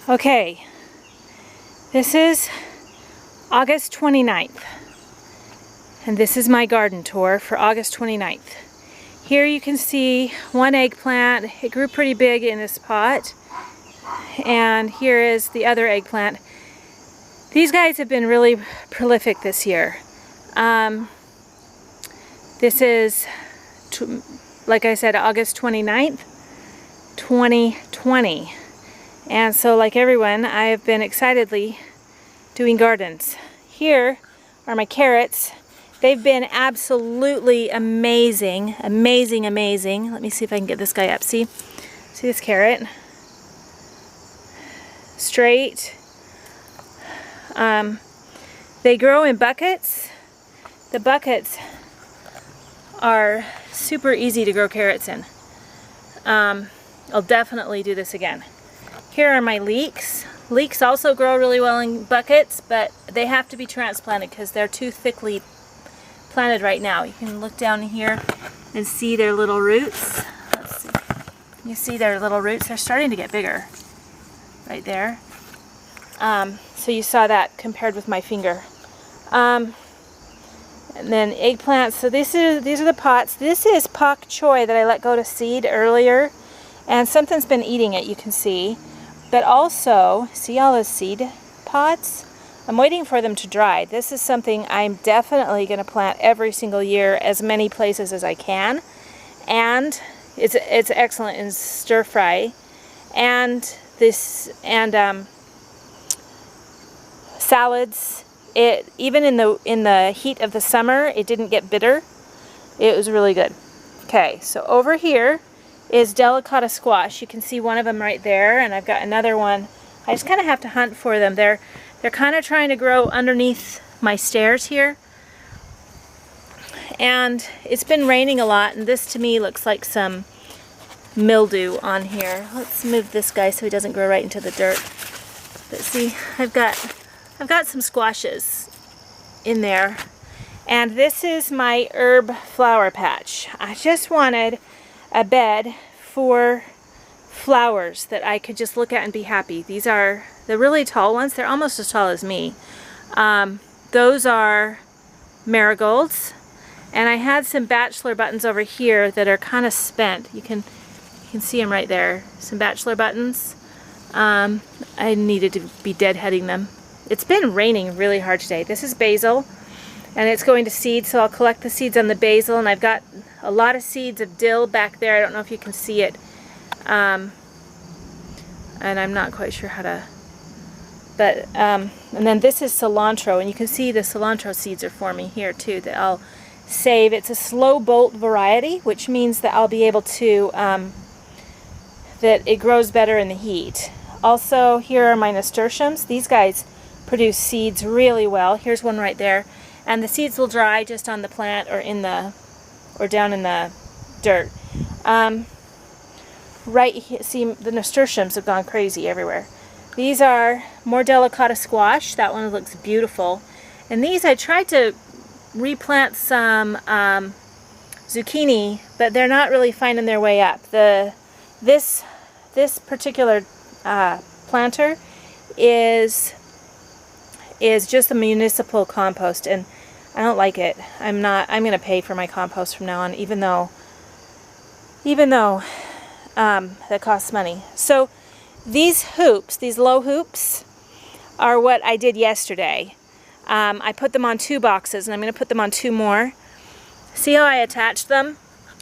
Okay, this is August 29th, and this is my garden tour for August 29th. Here you can see one eggplant. It grew pretty big in this pot, and here is the other eggplant. These guys have been really prolific this year. This is, like I said, August 29th, 2020. And so, like everyone, I have been excitedly doing gardens. Here are my carrots. They've been absolutely amazing, amazing, amazing. Let me see if I can get this guy up. See this carrot? Straight. They grow in buckets. The buckets are super easy to grow carrots in. I'll definitely do this again. Here are my leeks. Leeks also grow really well in buckets, but they have to be transplanted because they're too thickly planted right now. You can look down here and see their little roots. Let's see. You see their little roots? They're starting to get bigger right there. So you saw that compared with my finger. And then eggplants. So these are the pots. This is pak choi that I let go to seed earlier, and something's been eating it, you can see. But also, see all those seed pods? I'm waiting for them to dry. This is something I'm definitely going to plant every single year, as many places as I can. And it's excellent in stir fry. And salads. Even in the heat of the summer, it didn't get bitter. It was really good. Okay, so over here is delicata squash. You can see one of them right there, and I've got another one. I just kind of have to hunt for them. They're kind of trying to grow underneath my stairs here. And it's been raining a lot, and this to me looks like some mildew on here. Let's move this guy so he doesn't grow right into the dirt. But see, I've got some squashes in there. And this is my herb flower patch. I just wanted a bed for flowers that I could just look at and be happy. These are the really tall ones. They're almost as tall as me. Those are marigolds. And I had some bachelor buttons over here that are kind of spent. You can see them right there. Some bachelor buttons. I needed to be deadheading them. It's been raining really hard today. This is basil, and it's going to seed, so I'll collect the seeds on the basil, and I've got a lot of seeds of dill back there. I don't know if you can see it. And I'm not quite sure how to, but, and then this is cilantro, and you can see the cilantro seeds are forming here too that I'll save. It's a slow bolt variety, which means that I'll be able to, that it grows better in the heat. Also, here are my nasturtiums. These guys produce seeds really well. Here's one right there, and the seeds will dry just on the plant or down in the dirt. Right here, see, the nasturtiums have gone crazy everywhere. These are more delicata squash. That one looks beautiful. And these, I tried to replant some zucchini, but they're not really finding their way up. This particular planter is just the municipal compost, and I don't like it. I'm going to pay for my compost from now on, even though that costs money. So these hoops, these low hoops, are what I did yesterday. I put them on 2 boxes, and I'm going to put them on 2 more. See how I attached them?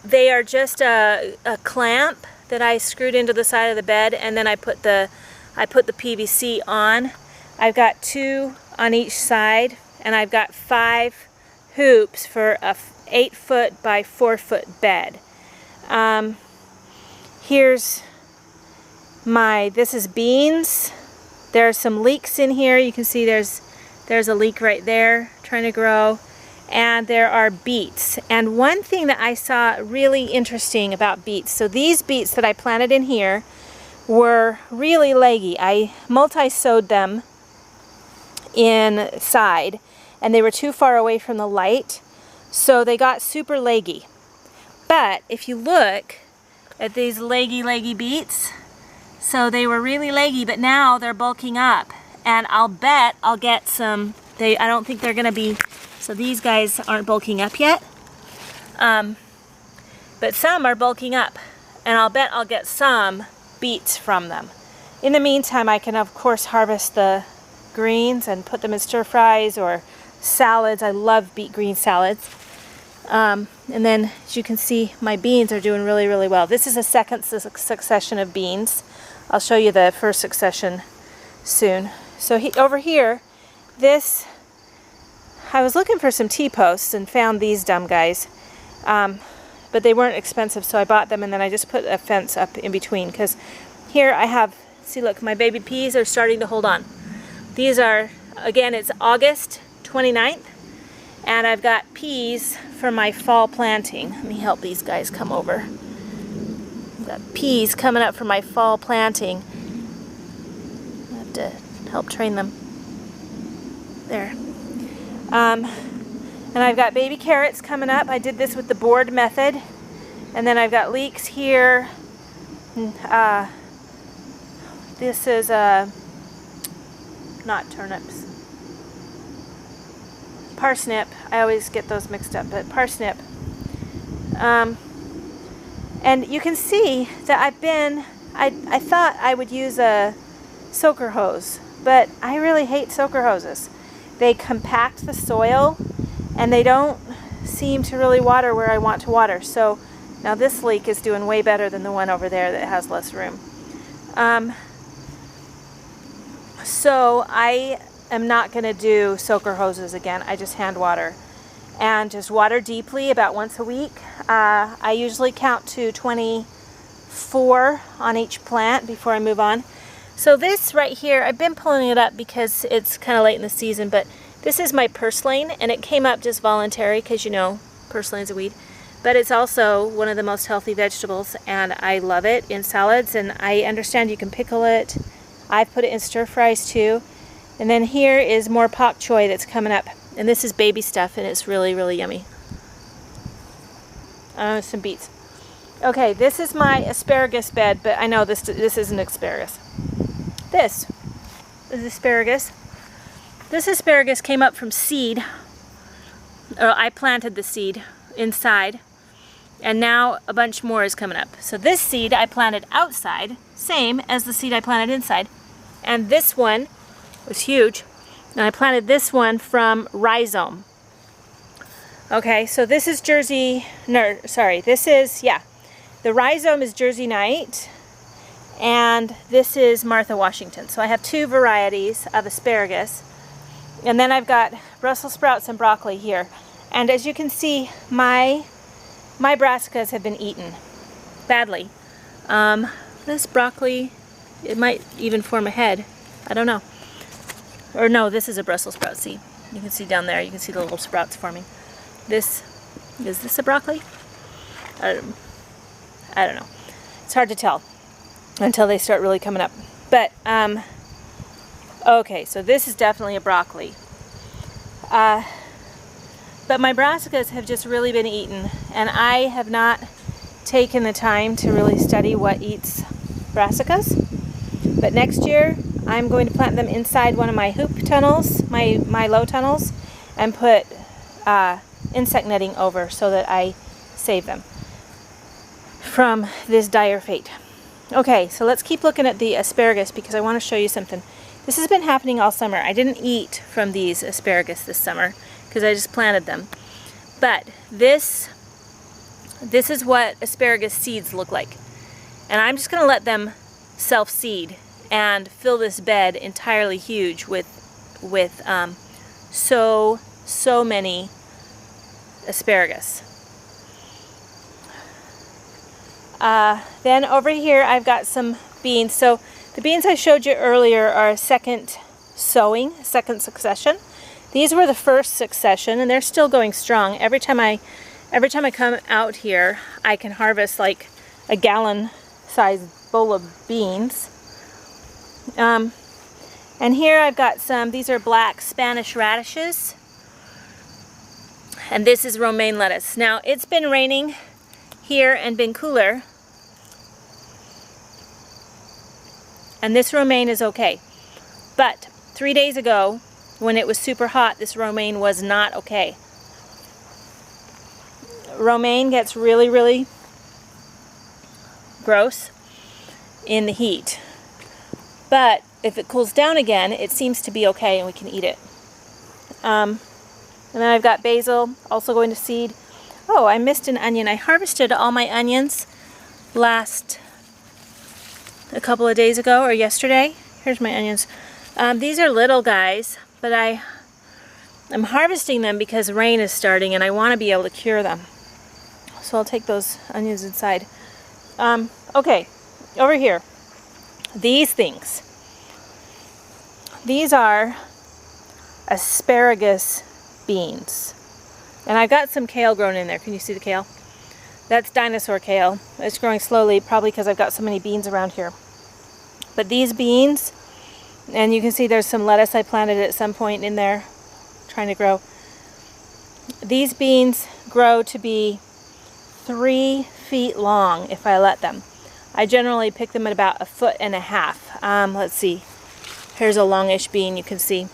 They are just a clamp that I screwed into the side of the bed, and then I put the PVC on. I've got 2 on each side, and I've got 5 hoops for a 8-foot by 4-foot bed. This is beans. There are some leeks in here. You can see there's a leek right there trying to grow. And there are beets. And one thing that I saw really interesting about beets, so these beets that I planted in here were really leggy. I multi-sowed them inside, and they were too far away from the light, so they got super leggy. But if you look at these leggy beets, So they were really leggy, but now they're bulking up. And I'll bet I'll get some, I don't think they're gonna be, so these guys aren't bulking up yet. But some are bulking up. And I'll bet I'll get some beets from them. In the meantime, I can of course harvest the greens and put them in stir fries or salads. I love beet green salads. And then, as you can see, my beans are doing really, really well. This is a second succession of beans. I'll show you the first succession soon. So over here, this, I was looking for some T-posts and found these dumb guys. But they weren't expensive, so I bought them, and then I just put a fence up in between, because here I have, see, look, my baby peas are starting to hold on. These are, again, it's August 29th, and I've got peas for my fall planting. Let me help these guys come over. I've got peas coming up for my fall planting. I have to help train them. There. And I've got baby carrots coming up. I did this with the board method. And then I've got leeks here. This is not turnips. Parsnip. I always get those mixed up, but parsnip. And you can see that I thought I would use a soaker hose, but I really hate soaker hoses. They compact the soil and they don't seem to really water where I want to water. So now this leek is doing way better than the one over there that has less room. So I am not going to do soaker hoses again. I just hand water and just water deeply about once a week. I usually count to 24 on each plant before I move on. So this right here, I've been pulling it up because it's kind of late in the season, but this is my purslane, and it came up just voluntary because, you know, purslane's a weed. But it's also one of the most healthy vegetables, and I love it in salads, and I understand you can pickle it. I've put it in stir fries too. And then here is more pak choi that's coming up, and this is baby stuff, and it's really, really yummy. Some beets. Okay, this is my asparagus bed, but I know this isn't asparagus. This is asparagus. This asparagus came up from seed, or I planted the seed inside, and now a bunch more is coming up. So this seed I planted outside, same as the seed I planted inside, and this one was huge, and I planted this one from rhizome. Okay, so this is the rhizome is Jersey Night, and this is Martha Washington. So I have two varieties of asparagus. And then I've got Brussels sprouts and broccoli here. And as you can see, my brassicas have been eaten badly. This broccoli, it might even form a head. I don't know. Or no, this is a Brussels sprout seed. You can see down there, you can see the little sprouts forming. Is this a broccoli? I don't know. It's hard to tell until they start really coming up. But, okay, so this is definitely a broccoli. But my brassicas have just really been eaten, and I have not taken the time to really study what eats brassicas. But next year, I'm going to plant them inside one of my hoop tunnels, my low tunnels, and put insect netting over so that I save them from this dire fate. Okay, so let's keep looking at the asparagus because I want to show you something. This has been happening all summer. I didn't eat from these asparagus this summer because I just planted them. But this is what asparagus seeds look like. And I'm just going to let them self-seed and fill this bed entirely huge with so many asparagus. Then over here I've got some beans. So the beans I showed you earlier are a second sowing, second succession. These were the first succession, and they're still going strong. Every time I come out here, I can harvest like a gallon-sized bowl of beans. And here I've got some. These are black Spanish radishes, and this is romaine lettuce. Now it's been raining here and been cooler. And this romaine is okay. But 3 days ago, when it was super hot, this romaine was not okay. Romaine gets really, really gross in the heat. But if it cools down again, it seems to be okay and we can eat it. And then I've got basil, also going to seed. Oh, I missed an onion. I harvested all my onions a couple of days ago or yesterday. Here's my onions. These are little guys, but I'm harvesting them because rain is starting and I want to be able to cure them. So I'll take those onions inside. Okay, over here. These things. These are asparagus beans. And I've got some kale grown in there. Can you see the kale? That's dinosaur kale. It's growing slowly, probably because I've got so many beans around here. But these beans, and you can see there's some lettuce I planted at some point in there, trying to grow. These beans grow to be 3 feet long if I let them. I generally pick them at about 1.5 feet. Let's see. Here's a longish bean, you can see.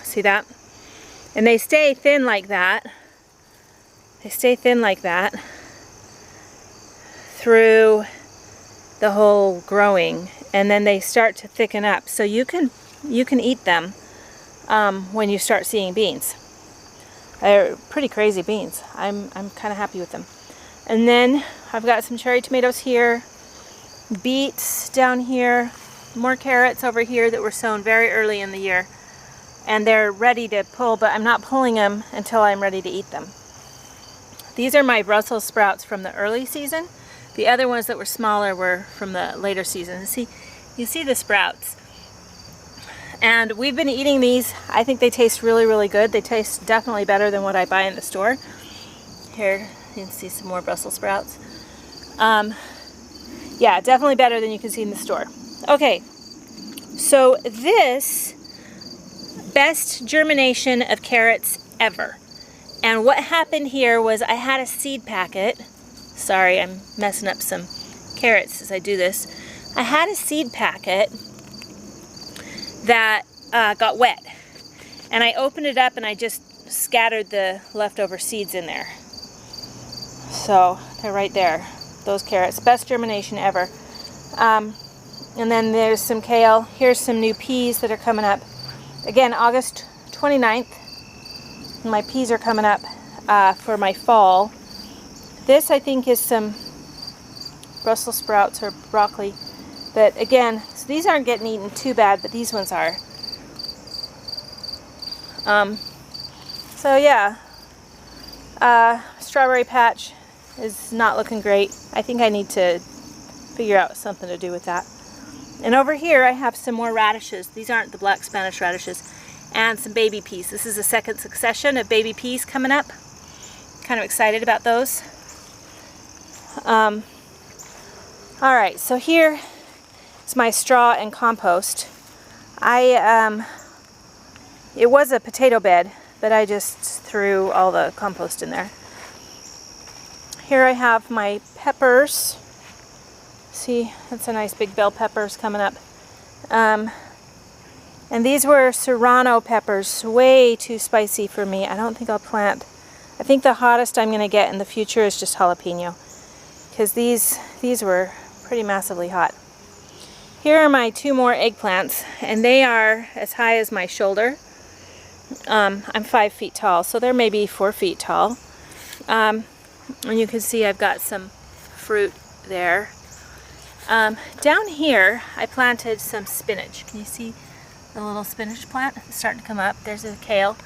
See that? And they stay thin like that. They stay thin like that through the whole growing, and then they start to thicken up. So you can eat them when you start seeing beans. They're pretty crazy beans. I'm kind of happy with them. And then I've got some cherry tomatoes here, beets down here, more carrots over here that were sown very early in the year. And they're ready to pull, but I'm not pulling them until I'm ready to eat them. These are my Brussels sprouts from the early season. The other ones that were smaller were from the later season. See, you see the sprouts. And we've been eating these. I think they taste really, really good. They taste definitely better than what I buy in the store. Here, you can see some more Brussels sprouts. Yeah, definitely better than you can see in the store. Okay, so this best germination of carrots ever. And what happened here was I had a seed packet. Sorry, I'm messing up some carrots as I do this. I had a seed packet that got wet. And I opened it up and I just scattered the leftover seeds in there. So they're right there. Those carrots. Best germination ever. And then there's some kale. Here's some new peas that are coming up. Again, August 29th. My peas are coming up for my fall. This, I think, is some Brussels sprouts or broccoli. But again, so these aren't getting eaten too bad, but these ones are. So yeah, strawberry patch is not looking great. I think I need to figure out something to do with that. And over here I have some more radishes. These aren't the black Spanish radishes. And some baby peas. This is a second succession of baby peas coming up. Kind of excited about those. Alright, so here is my straw and compost. It was a potato bed, but I just threw all the compost in there. Here I have my peppers. See, that's a nice big bell peppers coming up. And these were serrano peppers, way too spicy for me. I don't think I'll plant. I think the hottest I'm going to get in the future is just jalapeno, because these were pretty massively hot. Here are my 2 more eggplants, and they are as high as my shoulder. I'm 5 feet tall, so they're maybe 4 feet tall. And you can see I've got some fruit there. Down here I planted some spinach. Can you see the little spinach plant? It's starting to come up. There's a kale.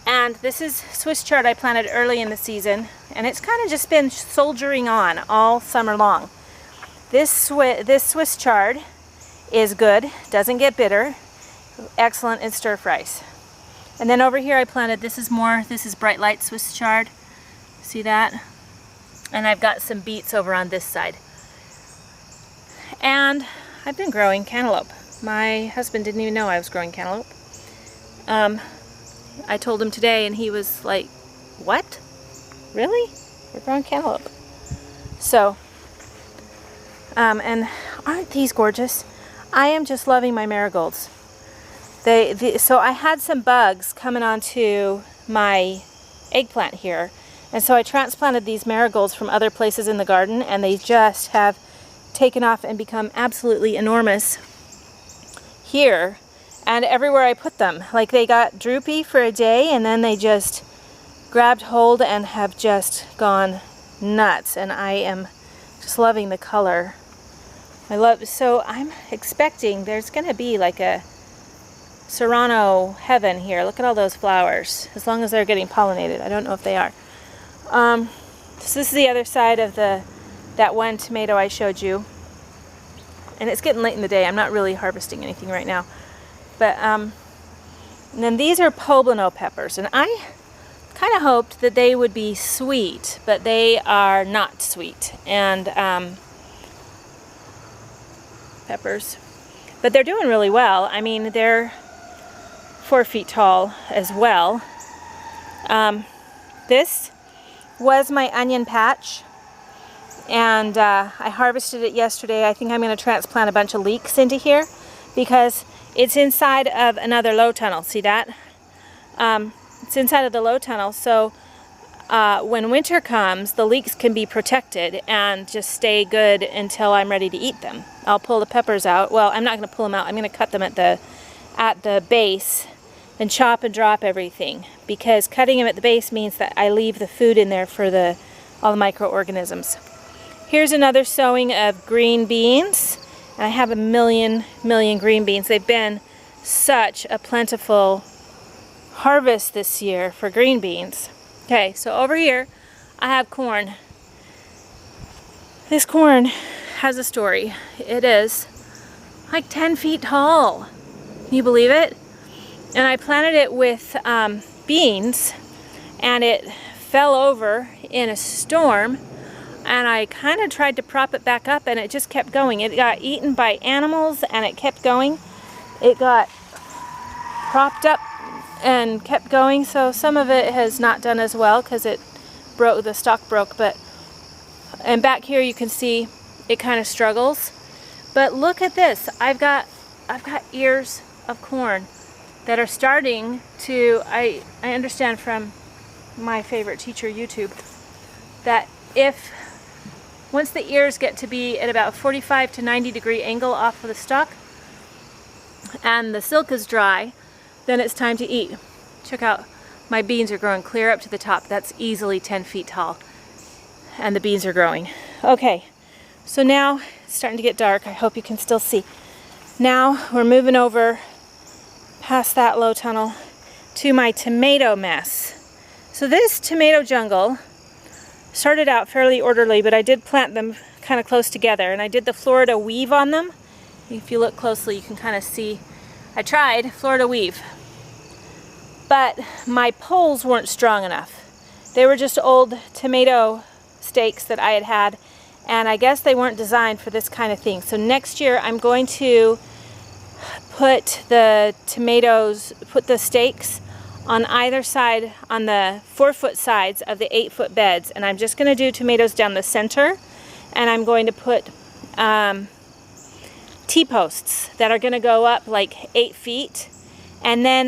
And this is Swiss chard I planted early in the season, and it's kind of just been soldiering on all summer long. This Swiss chard is good, doesn't get bitter, excellent in stir fries. And then over here I planted, this is Bright Light Swiss chard. See that? And I've got some beets over on this side. And I've been growing cantaloupe. My husband didn't even know I was growing cantaloupe. I told him today and he was like, what? Really? You're growing cantaloupe? So, and aren't these gorgeous? I am just loving my marigolds. So I had some bugs coming onto my eggplant here, and so I transplanted these marigolds from other places in the garden, and they just have taken off and become absolutely enormous here and everywhere I put them. Like, they got droopy for a day and then they just grabbed hold and have just gone nuts, and I am just loving the color. So I'm expecting there's gonna be like a Serrano heaven here. Look at all those flowers, as long as they're getting pollinated. I don't know if they are. So this is the other side of that one tomato I showed you, and it's getting late in the day. I'm not really harvesting anything right now, but and then these are poblano peppers, and I kind of hoped that they would be sweet, but they are not sweet. And peppers, but they're doing really well. I mean, they're 4 feet tall as well. This was my onion patch, and I harvested it yesterday. I think I'm going to transplant a bunch of leeks into here because it's inside of another low tunnel. See that? It's inside of the low tunnel, so when winter comes, the leeks can be protected and just stay good until I'm ready to eat them. I'll pull the peppers out. Well, I'm not going to pull them out. I'm going to cut them at the base and chop and drop everything, because cutting them at the base means that I leave the food in there for all the microorganisms. Here's another sowing of green beans, and I have a million green beans. They've been such a plentiful harvest this year for green beans. Okay, so over here I have corn. This corn has a story. It is like 10 feet tall. Can you believe it? And I planted it with beans, and it fell over in a storm, and I kind of tried to prop it back up, and it just kept going. It got eaten by animals, and it kept going. It got propped up and kept going, so some of it has not done as well because it broke, the stalk broke. And back here you can see it kind of struggles. But look at this. I've got ears of corn that are starting to, I understand from my favorite teacher, YouTube, that once the ears get to be at about 45 to 90 degree angle off of the stalk and the silk is dry, then it's time to eat. Check out, my beans are growing clear up to the top. That's easily 10 feet tall, and the beans are growing. Okay, so now it's starting to get dark. I hope you can still see. Now we're moving over past that low tunnel to my tomato mess. So this tomato jungle started out fairly orderly, but I did plant them kind of close together, and I did the Florida weave on them. If you look closely, you can kind of see I tried Florida weave, but my poles weren't strong enough. They were just old tomato stakes that I had, and I guess they weren't designed for this kind of thing. So next year I'm going to put the stakes on either side, on the 4-foot sides of the 8-foot beds, and I'm just going to do tomatoes down the center, and I'm going to put T-posts that are going to go up like 8 feet, and then